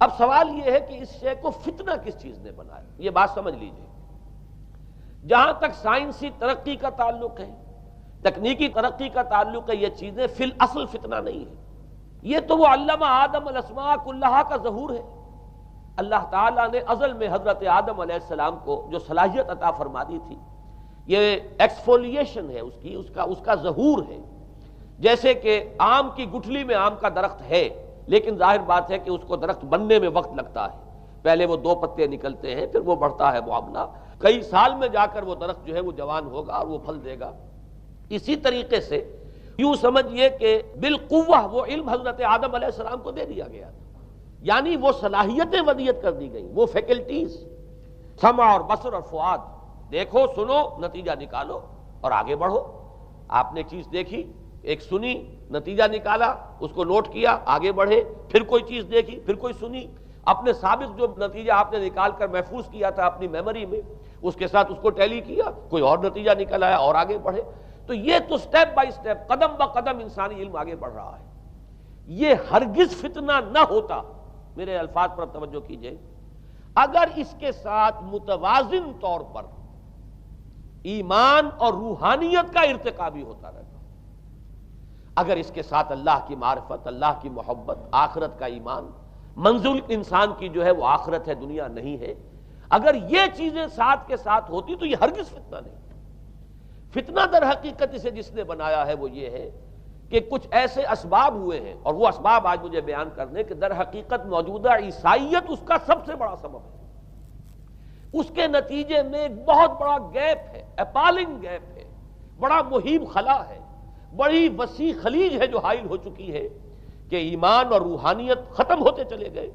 اب سوال یہ ہے کہ اس شے کو فتنہ کس چیز نے بنایا؟ یہ بات سمجھ لیجئے، جہاں تک سائنسی ترقی کا تعلق ہے، تکنیکی ترقی کا تعلق ہے، یہ چیزیں فی الاصل فتنہ نہیں ہے۔ یہ تو وہ علم آدم الاسماء کلہا کا ظہور ہے۔ اللہ تعالیٰ نے ازل میں حضرت آدم علیہ السلام کو جو صلاحیت عطا فرما دی تھی، یہ ایکسفولیشن ہے اس کا ظہور ہے۔ جیسے کہ آم کی گٹھلی میں آم کا درخت ہے، لیکن ظاہر بات ہے کہ اس کو درخت بننے میں وقت لگتا ہے۔ پہلے وہ 2 پتے نکلتے ہیں، پھر وہ بڑھتا ہے معاملہ، کئی سال میں جا کر وہ درخت جو ہے وہ جوان ہوگا اور وہ پھل دے گا۔ اسی طریقے سے یوں سمجھیے کہ بالقوہ وہ علم حضرت آدم علیہ السلام کو دے دیا گیا تھا، یعنی وہ صلاحیتیں ودیت کر دی گئیں، وہ فیکلٹیز، سمع اور بصر اور فؤاد، دیکھو سنو نتیجہ نکالو اور آگے بڑھو۔ آپ نے چیز دیکھی، ایک سنی، نتیجہ نکالا، اس کو نوٹ کیا، آگے بڑھے، پھر کوئی چیز دیکھی، پھر کوئی سنی، اپنے سابق جو نتیجہ آپ نے نکال کر محفوظ کیا تھا اپنی میموری میں، اس کے ساتھ اس کو ٹیلی کیا، کوئی اور نتیجہ نکل آیا اور آگے بڑھے۔ تو یہ تو سٹیپ بائی سٹیپ، قدم با قدم انسانی علم آگے بڑھ رہا ہے۔ یہ ہرگز فتنہ نہ ہوتا، میرے الفاظ پر توجہ کیجئے، اگر اس کے ساتھ متوازن طور پر ایمان اور روحانیت کا ارتقا بھی ہوتا رہتا، اگر اس کے ساتھ اللہ کی معرفت، اللہ کی محبت، آخرت کا ایمان، منزل انسان کی جو ہے وہ آخرت ہے، دنیا نہیں ہے، اگر یہ چیزیں ساتھ کے ساتھ ہوتی تو یہ ہرگز فتنہ نہیں۔ فتنہ در حقیقت اسے جس نے بنایا ہے وہ یہ ہے کہ کچھ ایسے اسباب ہوئے ہیں، اور وہ اسباب آج مجھے بیان کرنے کہ در حقیقت موجودہ عیسائیت اس کا سب سے بڑا سبب ہے۔ اس کے نتیجے میں ایک بہت بڑا گیپ ہے، اپالنگ گیپ ہے، بڑا مہیب خلا ہے، بڑی وسیع خلیج ہے جو حائل ہو چکی ہے کہ ایمان اور روحانیت ختم ہوتے چلے گئے،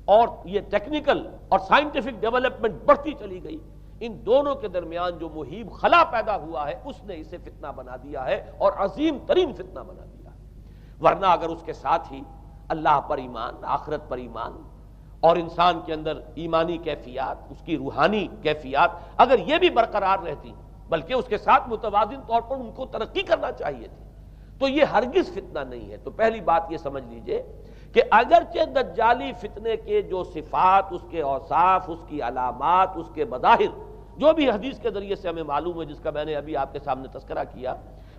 اور یہ ٹیکنیکل اور سائنٹیفک ڈیولپمنٹ بڑھتی چلی گئی۔ ان دونوں کے درمیان جو مہیب خلا پیدا ہوا ہے اس نے اسے فتنہ بنا دیا ہے، اور عظیم ترین فتنہ بنا دیا ہے۔ ورنہ اگر اس کے ساتھ ہی اللہ پر ایمان، آخرت پر ایمان، اور انسان کے اندر ایمانی کیفیات، اس کی روحانی کیفیات اگر یہ بھی برقرار رہتی، بلکہ اس کے ساتھ متوازن طور پر ان کو ترقی کرنا چاہیے تھی، تو یہ ہرگز فتنہ نہیں ہے۔ تو پہلی بات یہ سمجھ لیجئے کہ اگرچہ دجالی فتنے کے جو صفات، اس کے اوصاف، اس کی علامات، اس کے مظاہر جو بھی حدیث کے ذریعے سے ہمیں معلوم ہے، جس کا میں نے ابھی آپ کے سامنے تذکرہ کیا،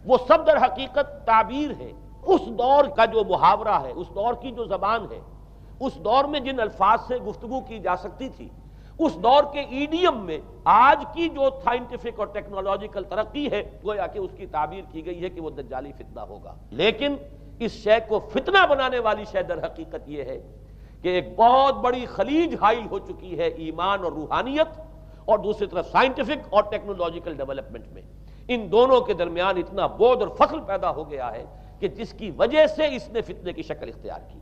وہ سب در حقیقت تعبیر ہے اس دور کا جو محاورہ ہے، اس دور کی جو زبان ہے، اس دور میں جن الفاظ سے گفتگو کی جا سکتی تھی، اس دور کے ایڈیم میں آج کی جو سائنٹیفک اور ٹیکنالوجیکل ترقی ہے، گویا کہ اس کی تعبیر کی گئی ہے کہ وہ دجالی فتنہ ہوگا۔ لیکن اس شے کو فتنہ بنانے والی شے در حقیقت یہ ہے کہ ایک بہت بڑی خلیج حائل ہو چکی ہے ایمان اور روحانیت، اور دوسری طرف سائنٹیفک اور ٹیکنالوجیکل ڈیولپمنٹ میں ان دونوں کے درمیان اتنا بعد اور فصل پیدا ہو گیا ہے کہ جس کی وجہ سے اس نے فتنے کی شکل اختیار کی۔